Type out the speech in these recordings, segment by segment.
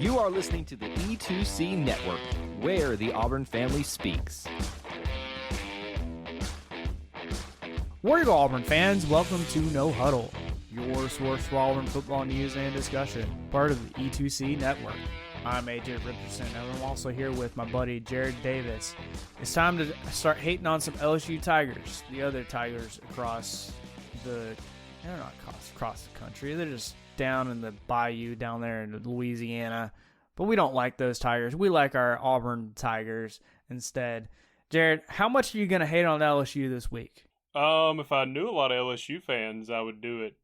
You are listening to the E2C Network, where the Auburn family speaks. War Eagle Auburn fans, welcome to No Huddle, your source for Auburn football news and discussion, part of the E2C Network. I'm AJ Richardson, and I'm also here with my buddy Jared Davis. It's time to start hating on some LSU Tigers, the other Tigers across the country. They're just down in the bayou down there in Louisiana. But we don't like those Tigers. We like our Auburn Tigers instead. Jared, how much are you going to hate on LSU this week? If I knew a lot of LSU fans, I would do it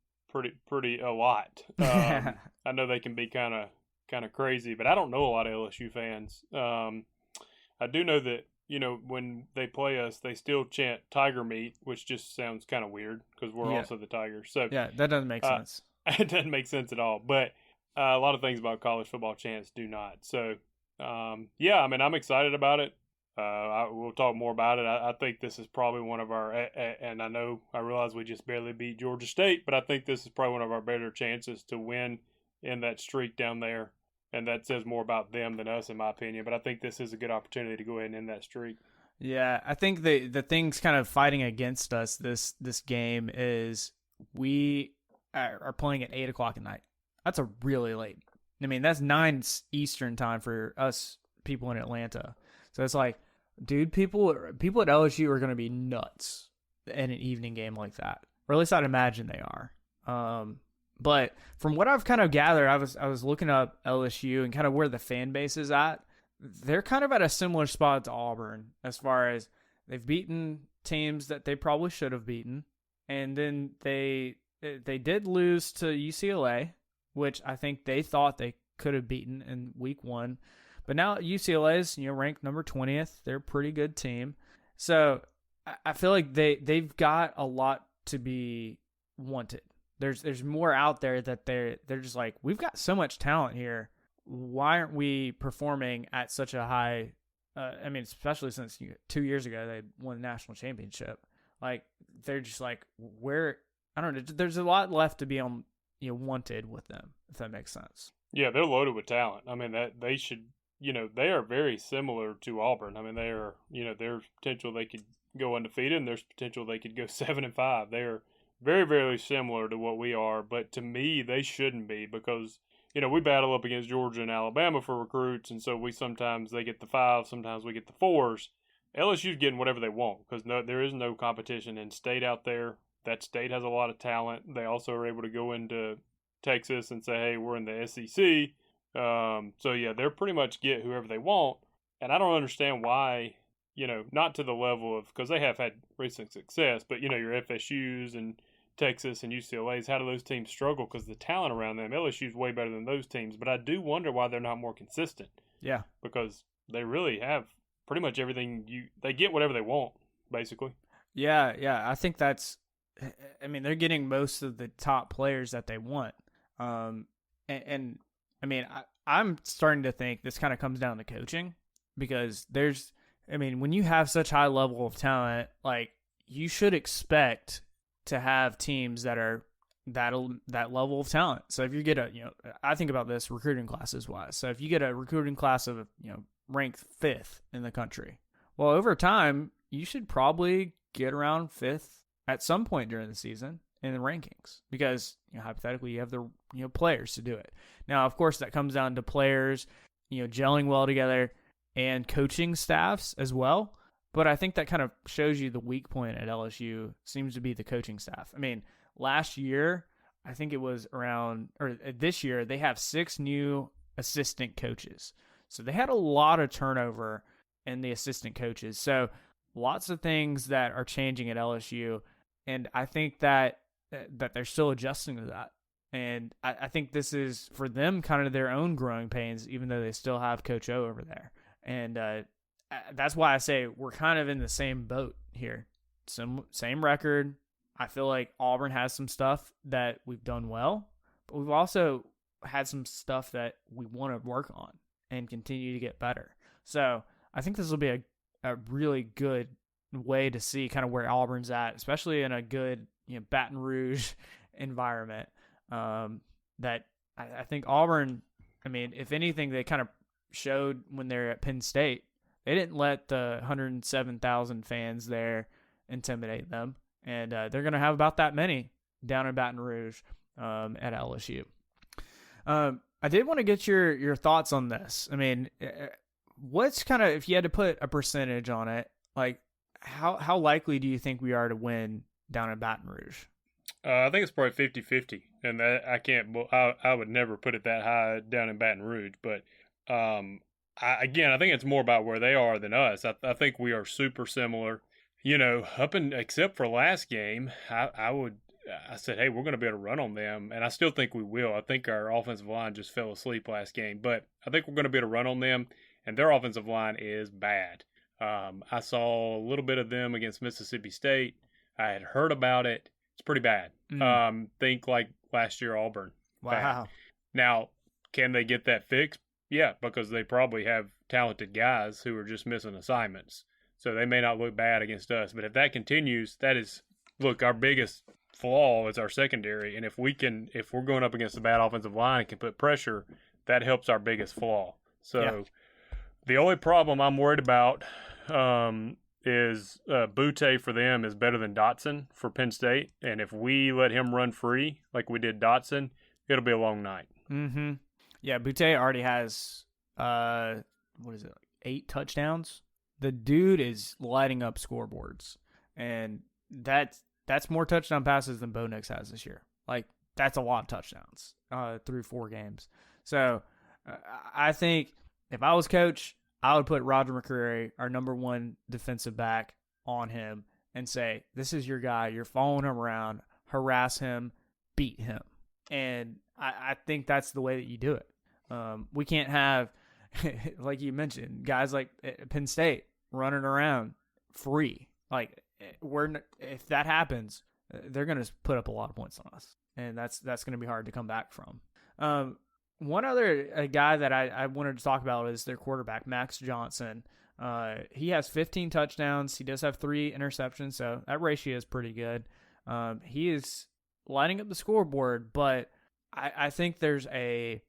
pretty a lot. I know they can be kind of crazy, but I don't know a lot of LSU fans. I do know that, when they play us, they still chant Tiger meat, which just sounds kind of weird because we're also the Tigers. So yeah, that doesn't make sense. It doesn't make sense at all. But a lot of things about college football chants do not. So, I'm excited about it. We'll talk more about it. I think this is probably one of our, and I realize we just barely beat Georgia State, but I think this is probably one of our better chances to win in that streak down there. And that says more about them than us, in my opinion. But I think this is a good opportunity to go ahead and end that streak. Yeah, I think the things kind of fighting against us this game is we are playing at 8 o'clock at night. That's a really late. I mean, that's 9 Eastern time for us people in Atlanta. So it's like, dude, people at LSU are going to be nuts in an evening game like that. Or at least I'd imagine they are. But from what I've kind of gathered, I was looking up LSU and kind of where the fan base is at. They're kind of at a similar spot to Auburn as far as they've beaten teams that they probably should have beaten. And then they did lose to UCLA, which I think they thought they could have beaten in week 1. But now UCLA is, ranked number 20th. They're a pretty good team. So I feel like they've got a lot to be wanted. There's more out there that they're just like, we've got so much talent here. Why aren't we performing at such a high? Especially since 2 years ago they won the national championship. Like they're just like, where? I don't know. There's a lot left to be on, wanted with them, if that makes sense. Yeah, they're loaded with talent. I mean, that they should. They are very similar to Auburn. I mean, they are. There's potential they could go undefeated, and there's potential they could go 7-5. They are very, very similar to what we are, but to me, they shouldn't be because, we battle up against Georgia and Alabama for recruits, and so sometimes they get the 5s, sometimes we get the 4s. LSU's getting whatever they want because there is no competition in state out there. That state has a lot of talent. They also are able to go into Texas and say, hey, we're in the SEC. They're pretty much get whoever they want, and I don't understand why, not to the level of, because they have had recent success, but, your FSUs and Texas and UCLA's, how do those teams struggle? Because the talent around them, LSU's way better than those teams, but I do wonder why they're not more consistent. Yeah. Because they really have pretty much everything they get whatever they want, basically. Yeah. I think they're getting most of the top players that they want. I'm starting to think this kind of comes down to coaching because when you have such high level of talent, like you should expect to have teams that are that level of talent. So if you get I think about this recruiting classes wise. So if you get a recruiting class of, ranked 5th in the country, well, over time, you should probably get around 5th at some point during the season in the rankings because, hypothetically, you have the, players to do it. Now, of course, that comes down to players, gelling well together and coaching staffs as well. But I think that kind of shows you the weak point at LSU seems to be the coaching staff. I mean, last year, I think it was this year, they have 6 new assistant coaches. So they had a lot of turnover in the assistant coaches. So lots of things that are changing at LSU. And I think that they're still adjusting to that. And I think this is, for them, kind of their own growing pains, even though they still have Coach O over there. And that's why I say we're kind of in the same boat here. Same record. I feel like Auburn has some stuff that we've done well, but we've also had some stuff that we want to work on and continue to get better. So I think this will be a really good way to see kind of where Auburn's at, especially in a good Baton Rouge environment. That I think Auburn, I mean, if anything, they kind of showed when they're at Penn State, they didn't let the 107,000 fans there intimidate them. And they're going to have about that many down in Baton Rouge at LSU. I did want to get your thoughts on this. I mean, what's kind of, if you had to put a percentage on it, like how likely do you think we are to win down in Baton Rouge? I think it's probably 50-50, and I would never put it that high down in Baton Rouge. But I think it's more about where they are than us. I think we are super similar. Except for last game, I said, hey, we're going to be able to run on them, and I still think we will. I think our offensive line just fell asleep last game, but I think we're going to be able to run on them, and their offensive line is bad. I saw a little bit of them against Mississippi State. I had heard about it. It's pretty bad. Think like last year Auburn. Wow. Bad. Now, can they get that fixed? Yeah, because they probably have talented guys who are just missing assignments. So they may not look bad against us. But if that continues, our biggest flaw is our secondary. And if we're going up against a bad offensive line and can put pressure, that helps our biggest flaw. So The only problem I'm worried about is Butte for them is better than Dotson for Penn State. And if we let him run free like we did Dotson, it'll be a long night. Mm-hmm. Yeah, Butte already has, 8 touchdowns? The dude is lighting up scoreboards. And that's more touchdown passes than Bo Nix has this year. Like, that's a lot of touchdowns through 4 games. So I think if I was coach, I would put Roger McCreary, our number 1 defensive back, on him and say, this is your guy. You're following him around, harass him, beat him. And I think that's the way that you do it. We can't have, like you mentioned, guys like Penn State running around free. Like, if that happens, they're going to put up a lot of points on us. And that's going to be hard to come back from. One other guy that I wanted to talk about is their quarterback, Max Johnson. He has 15 touchdowns. He does have 3 interceptions, so that ratio is pretty good. He is lighting up the scoreboard, but I think there's a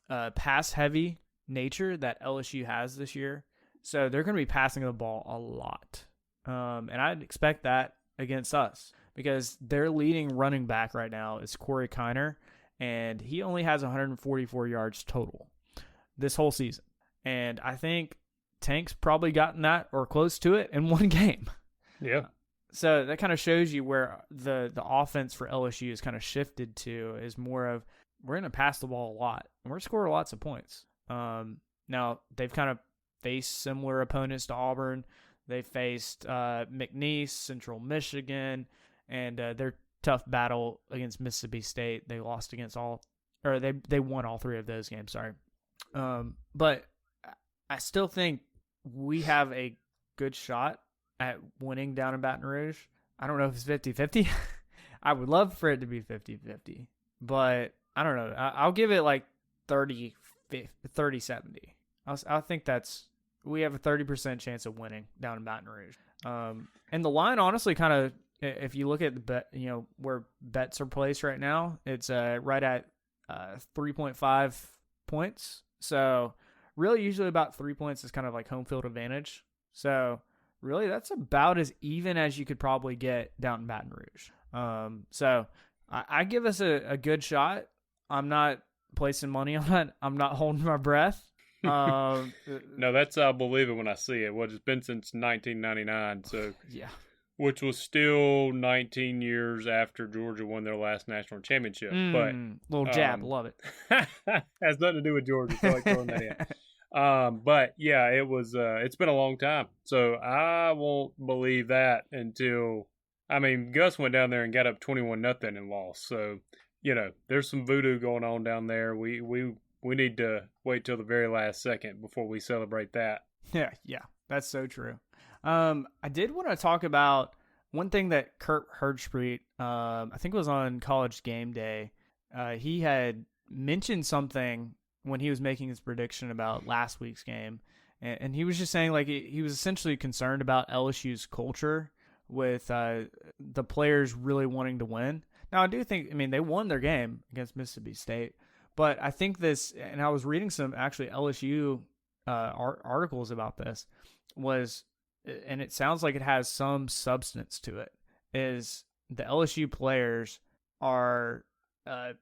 pass-heavy nature that LSU has this year. So they're going to be passing the ball a lot. And I'd expect that against us because their leading running back right now is Corey Kiner, and he only has 144 yards total this whole season. And I think Tank's probably gotten that or close to it in 1 game. Yeah. So that kind of shows you where the offense for LSU is kind of shifted to is more of we're going to pass the ball a lot and we're going to score lots of points. Now, they've kind of faced similar opponents to Auburn. They faced McNeese, Central Michigan, and their tough battle against Mississippi State. They lost against they won all 3 of those games, sorry. But I still think we have a good shot at winning down in Baton Rouge. I don't know if it's 50-50. I would love for it to be 50-50, but I don't know. I'll give it like 30-70. I think we have a 30% chance of winning down in Baton Rouge. And the line, honestly, kind of, if you look at the bet, where bets are placed right now, it's right at 3.5 points. So really, usually about 3 points is kind of like home field advantage. So really, that's about as even as you could probably get down in Baton Rouge. So I give us a good shot. I'm not placing money on it. I'm not holding my breath. No, I'll believe it when I see it. Well, it's been since 1999, so yeah, which was still 19 years after Georgia won their last national championship. But little jab, love it. Has nothing to do with Georgia, so I like throwing that in. But yeah, it was. It's been a long time, so I won't believe that until. I mean, Gus went down there and got up 21-0 and lost. So there's some voodoo going on down there. We need to wait till the very last second before we celebrate that. Yeah, that's so true. I did want to talk about one thing that Kurt Herbstreit, I think it was on College Game Day. He had mentioned something when he was making his prediction about last week's game, and he was just saying like he was essentially concerned about LSU's culture with the players really wanting to win. Now, I do think, they won their game against Mississippi State, But I think this, and I was reading some actually LSU articles about this, and it sounds like it has some substance to it, is the LSU players are, I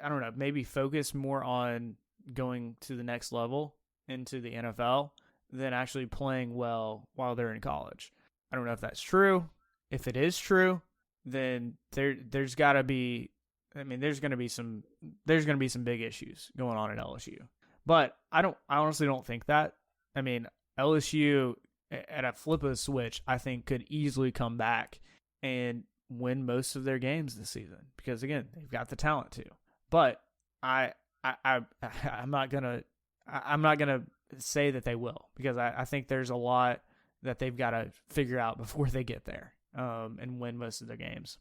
don't know, maybe focused more on going to the next level into the NFL than actually playing well while they're in college. I don't know if that's true. If it is true, then there's got to be, there's going to be some big issues going on at LSU. But I honestly don't think that. LSU at a flip of a switch, I think could easily come back and win most of their games this season because again, they've got the talent to. But I'm not gonna say that they will because I think there's a lot that they've got to figure out before they get there and win most of their games.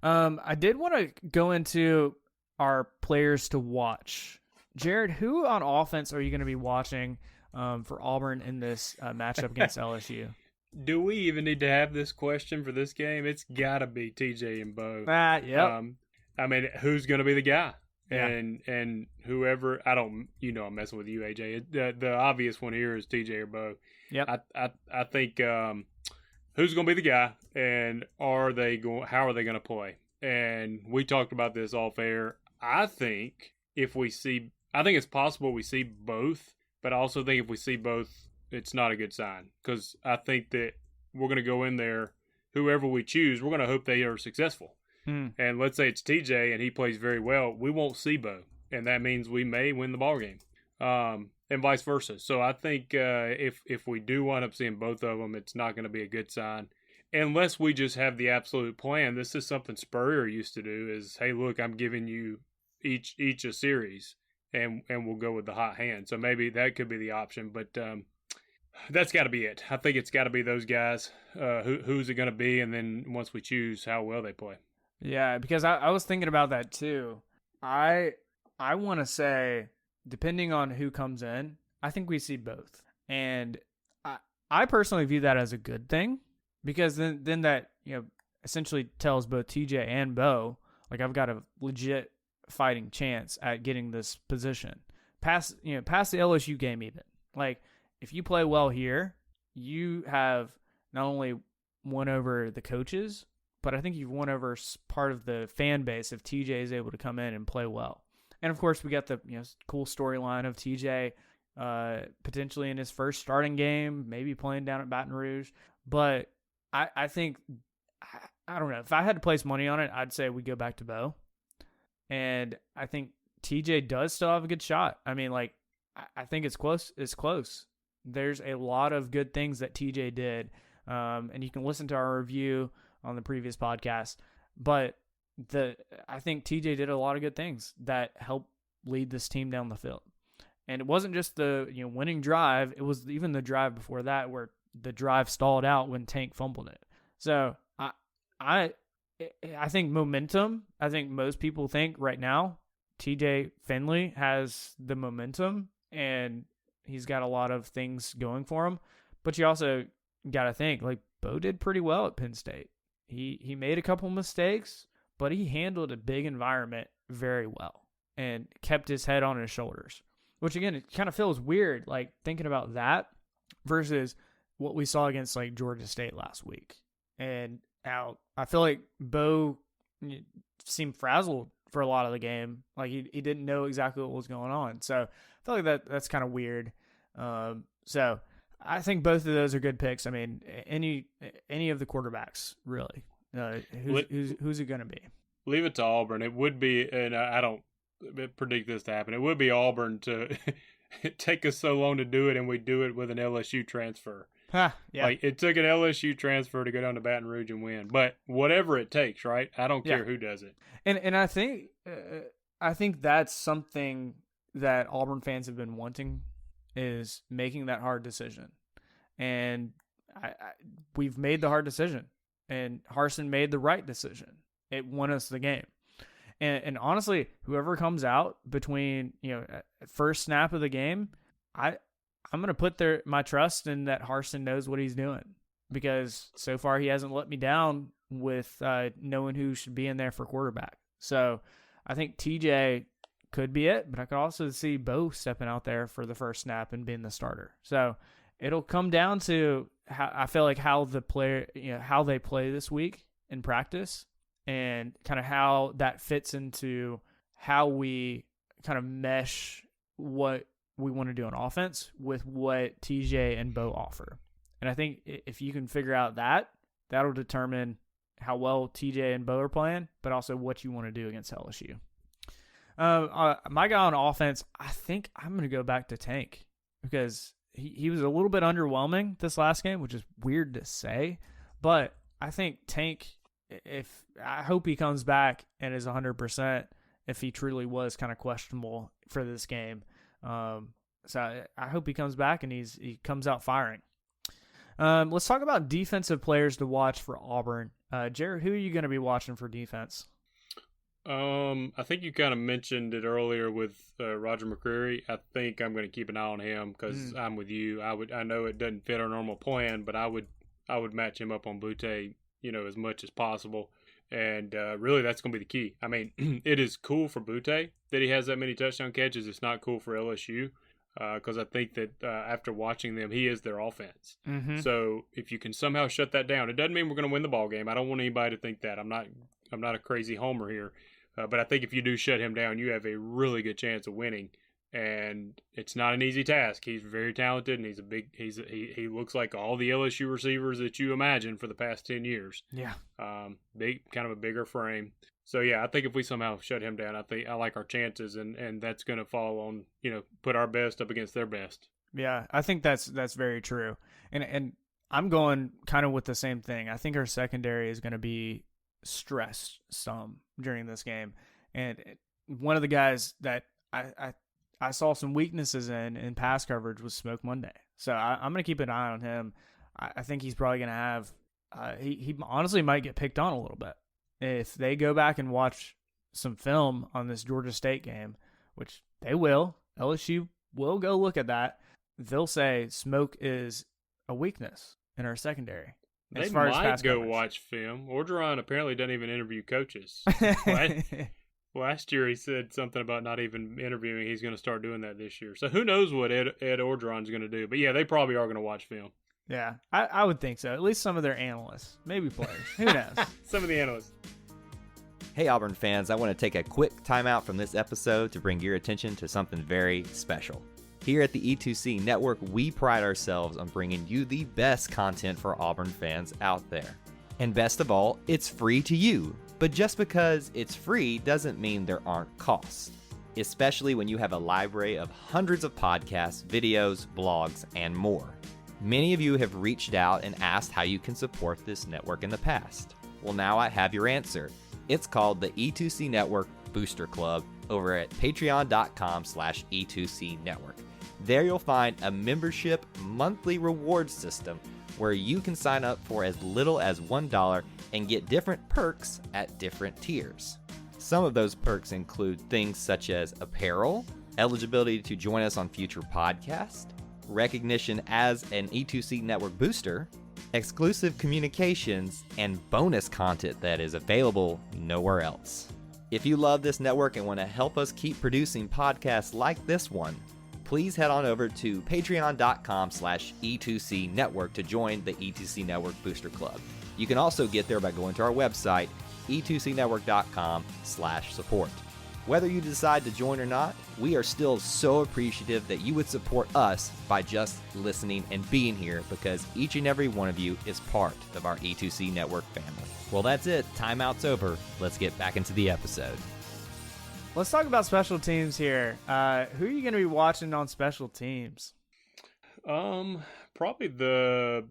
I did want to go into our players to watch. Jared, who on offense are you going to be watching for Auburn in this matchup against LSU? Do we even need to have this question for this game? It's got to be TJ and Bo. Yep. Who's going to be the guy? Yeah. And whoever, I'm messing with you, AJ. The obvious one here is TJ or Bo. Yep. I think who's going to be the guy, and how are they going to play? And we talked about this off air. I think it's possible we see both, but I also think if we see both, it's not a good sign because I think that we're going to go in there, whoever we choose, we're going to hope they are successful. And let's say it's TJ and he plays very well, we won't see Bo, and that means we may win the ball game, and vice versa. So I think if we do wind up seeing both of them, it's not going to be a good sign unless we just have the absolute plan. This is something Spurrier used to do: is hey, look, I'm giving you each a series, and we'll go with the hot hand. So maybe that could be the option, but that's got to be it. I think it's got to be those guys. Who's it going to be, and then once we choose, how well they play. Yeah, because I was thinking about that too. I want to say, depending on who comes in, I think we see both. And I personally view that as a good thing because then that, essentially tells both TJ and Bo, like I've got a legit fighting chance at getting this position. Past the LSU game even. Like if you play well here, you have not only won over the coaches, but I think you've won over part of the fan base if TJ is able to come in and play well. And of course, we got the cool storyline of TJ potentially in his first starting game, maybe playing down at Baton Rouge. But I think, I don't know, if I had to place money on it, I'd say we go back to Bo. And I think TJ does still have a good shot. I think it's close. It's close. There's a lot of good things that TJ did. And you can listen to our review on the previous podcast, but I think TJ did a lot of good things that helped lead this team down the field. And it wasn't just the winning drive, it was even the drive before that where the drive stalled out when Tank fumbled it. So I think momentum, I think most people think right now TJ Finley has the momentum and he's got a lot of things going for him, but you also got to think like Bo did pretty well at Penn State. He made a couple mistakes, but he handled a big environment very well and kept his head on his shoulders, which again, it kind of feels weird, like thinking about that versus what we saw against like Georgia State last week. And now I feel like Bo seemed frazzled for a lot of the game. Like he didn't know exactly what was going on. So I feel like that's kind of weird. So I think both of those are good picks. Any of the quarterbacks, really. Who's it going to be? Leave it to Auburn. It would be, and I don't predict this to happen, it would be Auburn to take us so long to do it, and we do it with an LSU transfer. Yeah. Like, it took an LSU transfer to go down to Baton Rouge and win. But whatever it takes, right? I don't care who does it. And I think that's something that Auburn fans have been wanting, is making that hard decision. And we've made the hard decision. And Harsin made the right decision. It won us the game. And honestly, whoever comes out between, first snap of the game, I'm going to put my trust in that Harsin knows what he's doing, because so far he hasn't let me down with knowing who should be in there for quarterback. So I think TJ could be it, but I could also see Bo stepping out there for the first snap and being the starter. So it'll come down to how I feel like how the player, how they play this week in practice, and kind of how that fits into how we kind of mesh what we want to do on offense with what TJ and Bo offer. And I think if you can figure out that, that'll determine how well TJ and Bo are playing, but also what you want to do against LSU. My guy on offense, I think I'm going to go back to Tank, because he was a little bit underwhelming this last game, which is weird to say, but I think Tank, I hope he comes back and is 100% if he truly was kind of questionable for this game. So I hope he comes back and he comes out firing. Let's talk about defensive players to watch for Auburn. Jared, who are you going to be watching for defense? I think you kind of mentioned it earlier with Roger McCreary. I think I'm going to keep an eye on him because I'm with you. I know it doesn't fit our normal plan, but I would match him up on Butte, as much as possible. And really, that's going to be the key. I mean, it is cool for Butte that he has that many touchdown catches. It's not cool for LSU because I think that after watching them, he is their offense. Mm-hmm. So if you can somehow shut that down, it doesn't mean we're going to win the ball game. I don't want anybody to think that. I'm not a crazy homer here. But I think if you do shut him down, you have a really good chance of winning. And it's not an easy task. He's very talented, and he looks like all the LSU receivers that you imagine for the past 10 years. Yeah. Big, kind of a bigger frame. So yeah, I think if we somehow shut him down, I like our chances, and that's going to fall on, put our best up against their best. Yeah, I think that's very true. And I'm going kind of with the same thing. I think our secondary is going to be stressed some during this game. And one of the guys that I saw some weaknesses in pass coverage was Smoke Monday. So I'm going to keep an eye on him. I think he's probably going to have he honestly might get picked on a little bit. If they go back and watch some film on this Georgia State game, which they will, LSU will go look at that, they'll say Smoke is a weakness in our secondary. They might go watch film. Orgeron apparently doesn't even interview coaches. Last year he said something about not even interviewing. He's going to start doing that this year. So who knows what Ed Orgeron's going to do. But yeah, they probably are going to watch film. Yeah, I would think so. At least some of their analysts. Maybe players. Who knows? Some of the analysts. Hey Auburn fans, I want to take a quick timeout from this episode to bring your attention to something very special. Here at the E2C Network, we pride ourselves on bringing you the best content for Auburn fans out there. And best of all, it's free to you. But just because it's free doesn't mean there aren't costs, especially when you have a library of hundreds of podcasts, videos, blogs, and more. Many of you have reached out and asked how you can support this network in the past. Well, now I have your answer. It's called the E2C Network Booster Club over at patreon.com/E2C Network. There you'll find a membership monthly reward system where you can sign up for as little as $1 and get different perks at different tiers. Some of those perks include things such as apparel, eligibility to join us on future podcasts, recognition as an E2C Network booster, exclusive communications, and bonus content that is available nowhere else. If you love this network and want to help us keep producing podcasts like this one, please head on over to patreon.com/E2C Network to join the E2C Network Booster Club. You can also get there by going to our website, e2cnetwork.com/support. Whether you decide to join or not, we are still so appreciative that you would support us by just listening and being here, because each and every one of you is part of our E2C Network family. Well, that's it. Timeout's over. Let's get back into the episode. Let's talk about special teams here. Who are you going to be watching on special teams? Probably the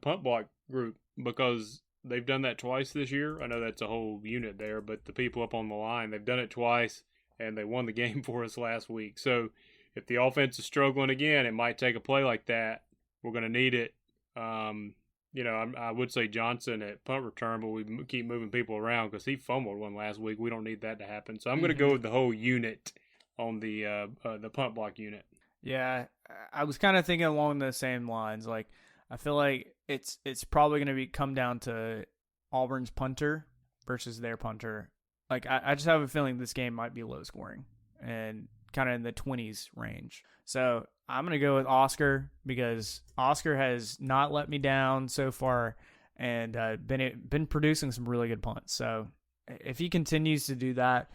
punt block group, because they've done that twice this year. I know that's a whole unit there, but the people up on the line, they've done it twice, and they won the game for us last week. So if the offense is struggling again, it might take a play like that. We're going to need it. I would say Johnson at punt return, but we keep moving people around because he fumbled one last week. We don't need that to happen. So I'm going to go with the whole unit on the punt block unit. Yeah, I was kind of thinking along the same lines. Like, I feel like it's probably going to come down to Auburn's punter versus their punter. Like, I just have a feeling this game might be low scoring and kind of in the 20s range. So I'm going to go with Oscar because Oscar has not let me down so far and been producing some really good punts. So if he continues to do that,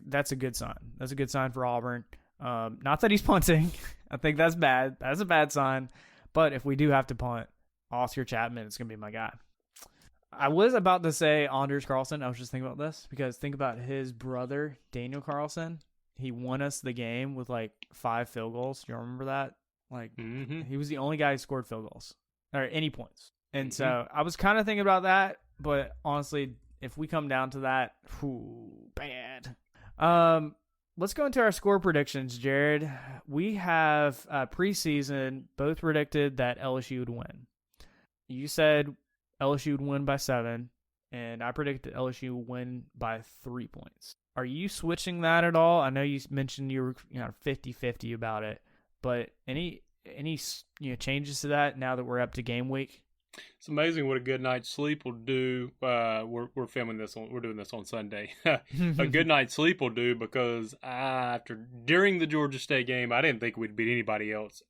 that's a good sign. That's a good sign for Auburn. Not that he's punting. I think that's bad. That's a bad sign. But if we do have to punt, Oscar Chapman is going to be my guy. I was about to say Anders Carlson. I was just thinking about this because think about his brother, Daniel Carlson. He won us the game with like 5 field goals. Do you remember that? Like, He was the only guy who scored field goals or any points. And so I was kind of thinking about that. But honestly, if we come down to that, bad. Let's go into our score predictions, Jared. We have preseason both predicted that LSU would win. You said LSU would win by 7, and I predicted LSU would win by 3 points. Are you switching that at all? I know you mentioned you were 50-50 about it, but any changes to that now that we're up to game week? It's amazing what a good night's sleep will do. We're filming this we're doing this on Sunday. A good night's sleep will do because during the Georgia State game, I didn't think we'd beat anybody else.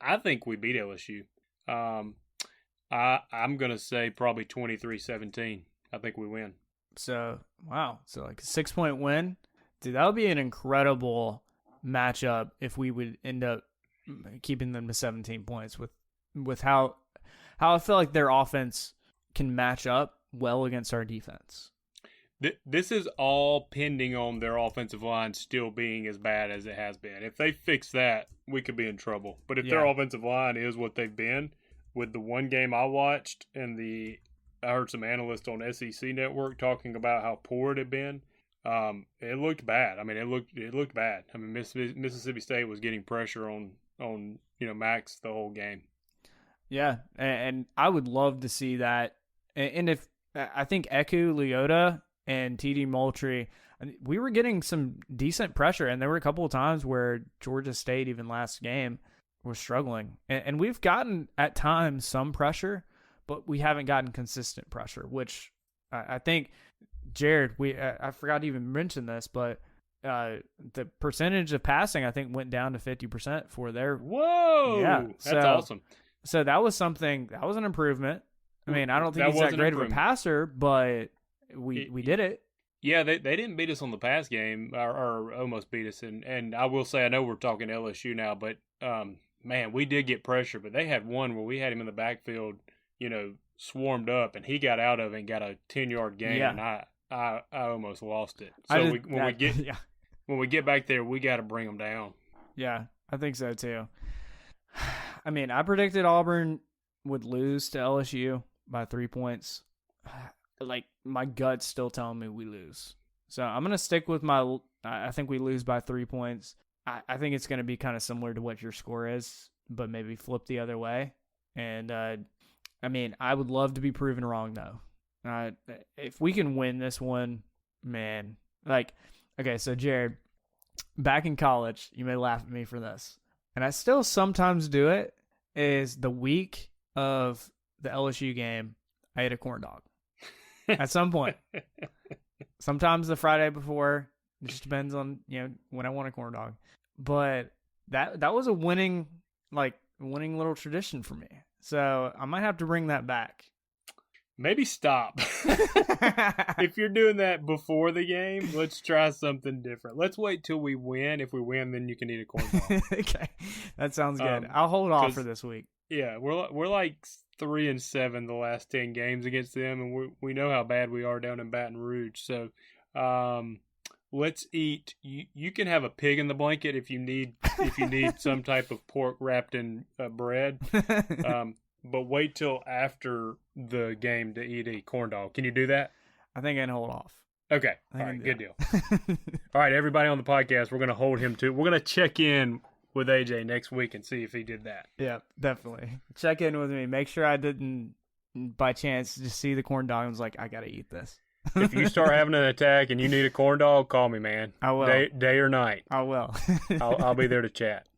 I think we beat LSU. I'm gonna say probably 23-17. I think we win. So wow, so like a 6-point win, dude. That would be an incredible matchup if we would end up keeping them to 17 points with how I feel like their offense can match up well against our defense. This is all pending on their offensive line still being as bad as it has been. If they fix that, we could be in trouble. But if their offensive line is what they've been, with the one game I watched and I heard some analysts on SEC Network talking about how poor it had been, it looked bad. I mean, it looked bad. I mean, Mississippi State was getting pressure on Max the whole game. Yeah, and I would love to see that. And if I think Eku, Leota, and TD Moultrie, we were getting some decent pressure, and there were a couple of times where Georgia State, even last game, was struggling. And we've gotten, at times, some pressure, but we haven't gotten consistent pressure, which I think, Jared, I forgot to even mention this, but the percentage of passing, I think, went down to 50% for their... Whoa! Yeah, that's awesome. So that was an improvement. I mean, I don't think he's that great of a passer, but we did it. Yeah, they didn't beat us on the pass game, or almost beat us. And I will say, I know we're talking LSU now, but man, we did get pressure. But they had one where we had him in the backfield, swarmed up, and he got out of it and got a 10-yard gain, and I almost lost it. So when we get back there, we got to bring them down. Yeah, I think so too. I mean, I predicted Auburn would lose to LSU by 3 points. Like, my gut's still telling me we lose. So I'm going to stick with I think we lose by 3 points. I think it's going to be kind of similar to what your score is, but maybe flip the other way. And, I mean, I would love to be proven wrong, though. If we can win this one, man. Like, okay, so Jared, back in college, you may laugh at me for this, and I still sometimes do it, is the week of the LSU game, I ate a corn dog. At some point. Sometimes the Friday before. It just depends on, when I want a corn dog. But that was a winning little tradition for me. So I might have to bring that back. Maybe stop. If you're doing that before the game, let's try something different. Let's wait till we win. If we win, then you can eat a corn dog. Okay. That sounds good. I'll hold off for this week. Yeah, we're like 3-7 the last 10 games against them, and we know how bad we are down in Baton Rouge. So let's eat. You can have a pig in the blanket if you need some type of pork wrapped in bread. But wait till after the game to eat a corn dog. Can you do that? I think I can hold off. Okay. All right. Good deal. All right, everybody on the podcast, we're going to hold him to. We're going to check in with AJ next week and see if he did that. Yeah, definitely. Check in with me. Make sure I didn't, by chance, just see the corn dog and was like, I got to eat this. If you start having an attack and you need a corn dog, call me, man. I will. Day or night. I will. I'll be there to chat.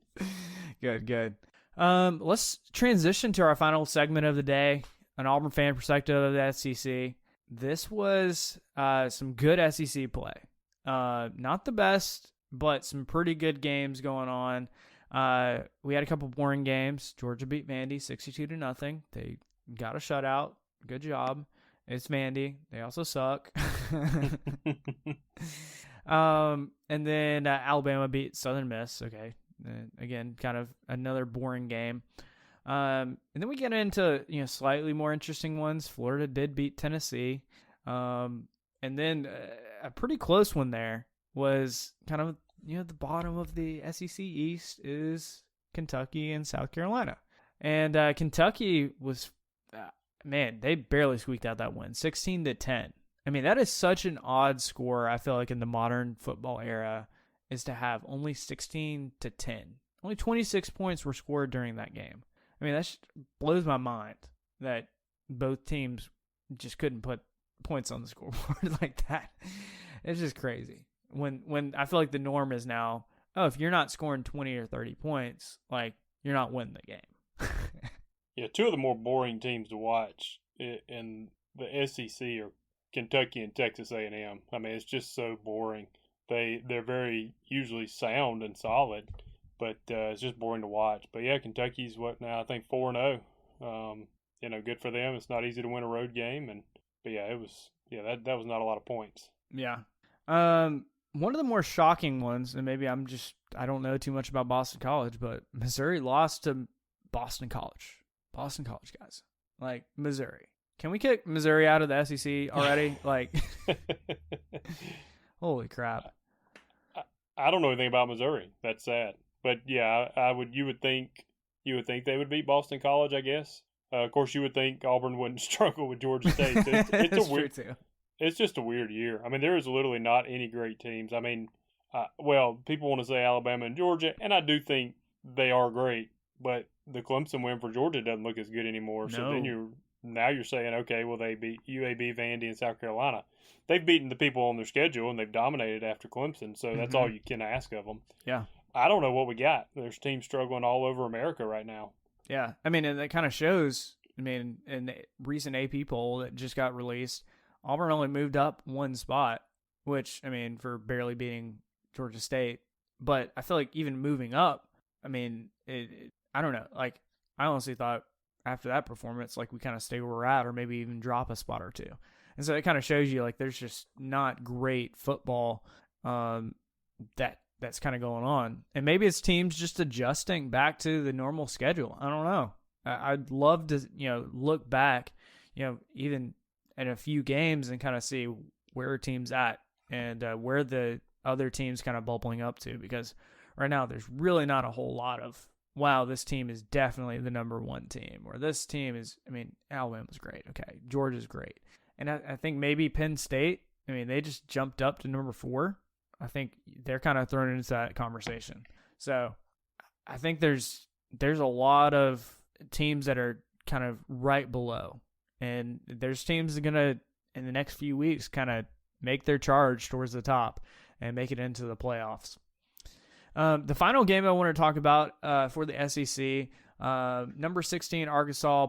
Good. Let's transition to our final segment of the day, an Auburn fan perspective of the SEC. this was some good SEC play. Not the best, but some pretty good games going on. We had a couple boring games. Georgia beat Vandy 62-0. They got a shutout. Good job. It's Vandy. They also suck. And then Alabama beat Southern Miss. Okay. Again, kind of another boring game. And then we get into slightly more interesting ones. Florida did beat Tennessee. And then a pretty close one there was kind of the bottom of the SEC East is Kentucky and South Carolina. And Kentucky was, man, they barely squeaked out that win, 16-10. I mean, that is such an odd score, I feel like, in the modern football era, is to have only 16-10. Only 26 points were scored during that game. I mean, that blows my mind that both teams just couldn't put points on the scoreboard like that. It's just crazy. When I feel like the norm is now, if you're not scoring 20 or 30 points, like, you're not winning the game. Yeah, two of the more boring teams to watch in the SEC are Kentucky and Texas A&M. I mean, it's just so boring. They're very usually sound and solid, but it's just boring to watch. But yeah, Kentucky's what now? I think 4-0. Good for them. It's not easy to win a road game, but yeah, that was not a lot of points. Yeah. One of the more shocking ones, and maybe I don't know too much about Boston College, but Missouri lost to Boston College. Boston College, guys. Like, Missouri. Can we kick Missouri out of the SEC already? Like, holy crap. I don't know anything about Missouri. That's sad. But yeah, you would think they would beat Boston College, I guess. Of course, you would think Auburn wouldn't struggle with Georgia State. It's a weird, true too. It's just a weird year. I mean, there is literally not any great teams. I mean, people want to say Alabama and Georgia, and I do think they are great, but the Clemson win for Georgia doesn't look as good anymore. No. So then you're saying, okay, well, they beat UAB, Vandy, and South Carolina. They've beaten the people on their schedule, and they've dominated after Clemson, so that's all you can ask of them. Yeah. I don't know what we got. There's teams struggling all over America right now. Yeah. I mean, and that kind of shows, in the recent AP poll that just got released, Auburn only moved up one spot, which, for barely beating Georgia State. But I feel like even moving up, I don't know. Like, I honestly thought after that performance, like, we kind of stay where we're at or maybe even drop a spot or two. And so it kind of shows you, like, there's just not great football that's kind of going on. And maybe it's teams just adjusting back to the normal schedule. I don't know. I'd love to, look back, even in a few games and kind of see where a team's at and where the other team's kind of bubbling up to. Because right now there's really not a whole lot of, wow, this team is definitely the number one team. Or this team is, Alabama's great. Okay, Georgia's great. And I think maybe Penn State, they just jumped up to number 4. I think they're kind of thrown into that conversation. So I think there's a lot of teams that are kind of right below. And there's teams that are going to, in the next few weeks, kind of make their charge towards the top and make it into the playoffs. The final game I want to talk about for the SEC, number 16 Arkansas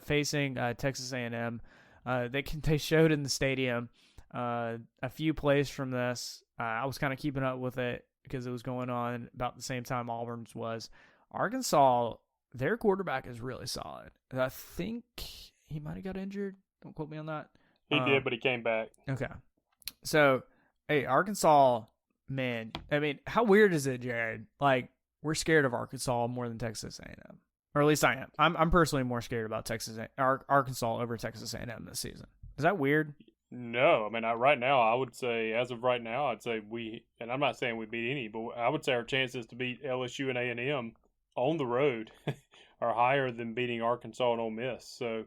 facing Texas A&M. They showed in the stadium a few plays from this. I was kind of keeping up with it because it was going on about the same time Auburn's was. Arkansas, their quarterback is really solid. I think he might have got injured. Don't quote me on that. He did, but he came back. Okay. So, hey, Arkansas, man, how weird is it, Jared? Like, we're scared of Arkansas more than Texas A&M. Or at least I am. I'm personally more scared about Arkansas over Texas A&M this season. Is that weird? No. Right now, I would say, as of right now, I'd say and I'm not saying we beat any, but I would say our chances to beat LSU and A&M on the road are higher than beating Arkansas and Ole Miss. So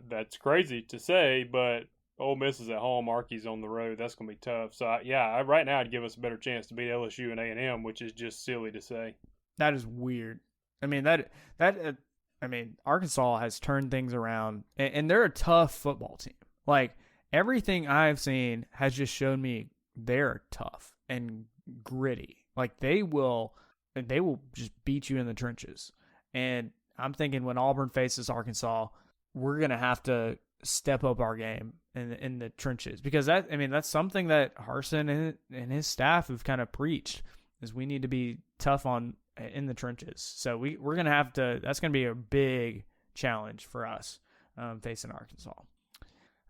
that's crazy to say, but Ole Miss is at home, Arky's on the road. That's going to be tough. So, right now I'd give us a better chance to beat LSU and A&M, which is just silly to say. That is weird. Arkansas has turned things around, and they're a tough football team. Like, everything I've seen has just shown me they're tough and gritty. Like, they will just beat you in the trenches. And I'm thinking when Auburn faces Arkansas, we're going to have to step up our game in the trenches, because that's something that Harsin and his staff have kind of preached, is we need to be tough in the trenches. So we're going to have to, that's going to be a big challenge for us facing Arkansas.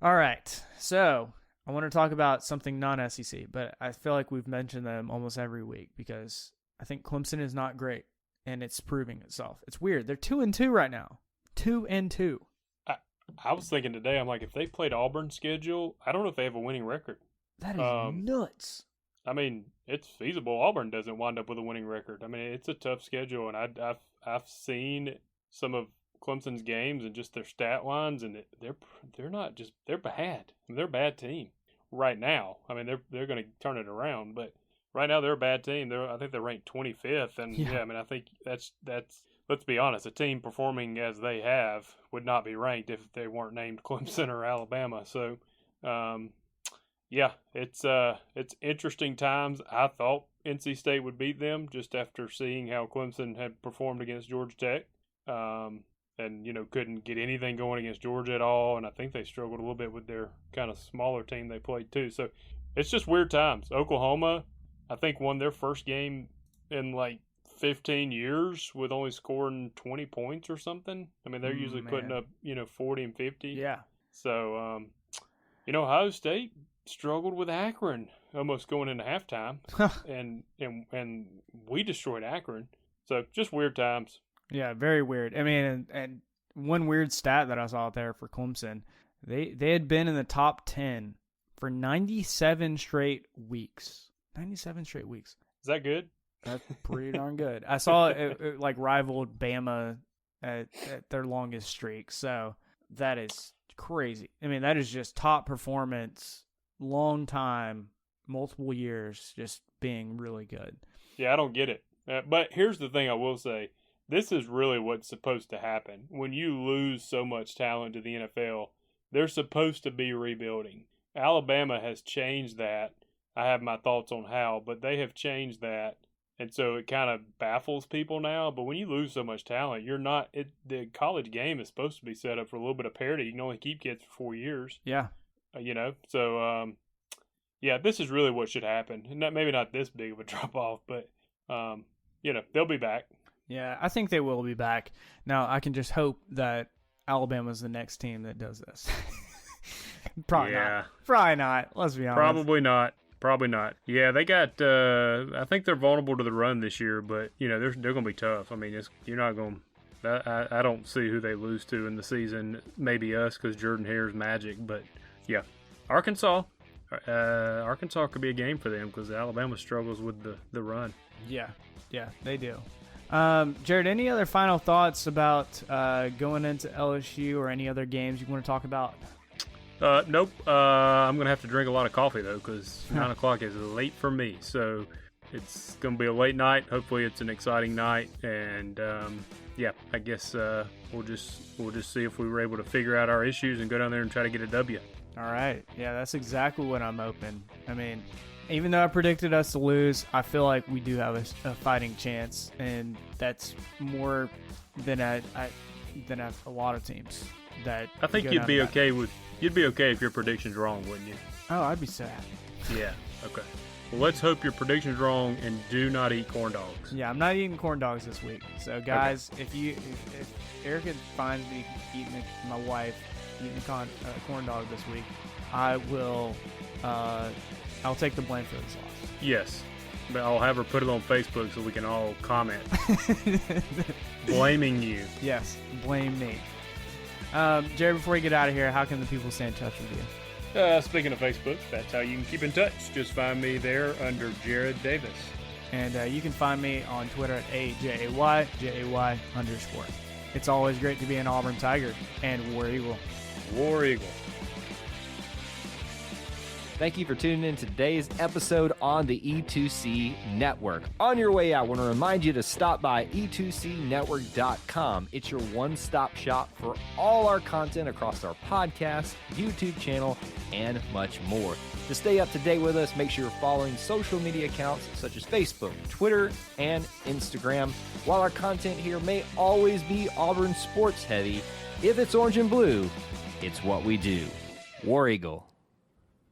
All right. So I want to talk about something non-SEC, but I feel like we've mentioned them almost every week because I think Clemson is not great, and it's proving itself. It's weird. They're 2-2 right now. 2-2. I was thinking today, I'm like, if they played Auburn's schedule, I don't know if they have a winning record. That is nuts. I mean, it's feasible Auburn doesn't wind up with a winning record. I mean, it's a tough schedule, and I've seen some of Clemson's games and just their stat lines, and they're not just, they're bad. I mean, they're a bad team right now. I mean, they're going to turn it around, but right now they're a bad team. I think they're ranked 25th, and I mean, I think that's. Let's be honest, a team performing as they have would not be ranked if they weren't named Clemson or Alabama. So, it's interesting times. I thought NC State would beat them just after seeing how Clemson had performed against Georgia Tech. And, couldn't get anything going against Georgia at all. And I think they struggled a little bit with their kind of smaller team they played too. So it's just weird times. Oklahoma, I think, won their first game in like 15 years with only scoring 20 points or something. I mean, they're usually putting up, 40 and 50. Yeah. So, Ohio State struggled with Akron almost going into halftime, and we destroyed Akron. So just weird times. Yeah, very weird. I mean, and one weird stat that I saw out there for Clemson, they had been in the top 10 for 97 straight weeks. 97 straight weeks. Is that good? That's pretty darn good. I saw it like rivaled Bama at their longest streak. So that is crazy. I mean, that is just top performance, long time, multiple years, just being really good. Yeah, I don't get it. But here's the thing I will say. This is really what's supposed to happen. When you lose so much talent to the NFL, they're supposed to be rebuilding. Alabama has changed that. I have my thoughts on how, but they have changed that. And so it kind of baffles people now. But when you lose so much talent, the college game is supposed to be set up for a little bit of parity. You can only keep kids for 4 years. Yeah. So, this is really what should happen. Maybe not this big of a drop-off, but, they'll be back. Yeah, I think they will be back. Now, I can just hope that Alabama's the next team that does this. Probably not. Let's be honest. Probably not. Yeah, they got. I think they're vulnerable to the run this year, but they're going to be tough. I mean, you're not going. I don't see who they lose to in the season. Maybe us because Jordan Hare's magic, but yeah, Arkansas. Arkansas could be a game for them because Alabama struggles with the run. Yeah, they do. Jared, any other final thoughts about going into LSU or any other games you want to talk about? Nope. I'm going to have to drink a lot of coffee, though, because 9 o'clock is late for me. So it's going to be a late night. Hopefully it's an exciting night. And, I guess we'll just see if we were able to figure out our issues and go down there and try to get a W. All right. Yeah, that's exactly what I'm hoping. I mean, even though I predicted us to lose, I feel like we do have a fighting chance. And that's more than a lot of teams. That I think you'd be okay if your prediction's wrong, wouldn't you? Oh, I'd be so happy. Yeah. Okay. Well, let's hope your prediction's wrong and do not eat corn dogs. Yeah, I'm not eating corn dogs this week. So, guys, if Erica finds me eating my wife eating a corn dog this week, I will. I'll take the blame for this loss. Yes, but I'll have her put it on Facebook so we can all comment, blaming you. Yes, blame me. Jared, before we get out of here, how can the people stay in touch with you? Speaking of Facebook, that's how you can keep in touch. Just find me there under Jared Davis. And you can find me on Twitter at AJAY_. It's always great to be an Auburn Tiger and War Eagle. War Eagle. Thank you for tuning in to today's episode on the E2C Network. On your way out, I want to remind you to stop by e2cnetwork.com. It's your one-stop shop for all our content across our podcast, YouTube channel, and much more. To stay up to date with us, make sure you're following social media accounts such as Facebook, Twitter, and Instagram. While our content here may always be Auburn sports heavy, if it's orange and blue, It's what we do. War Eagle.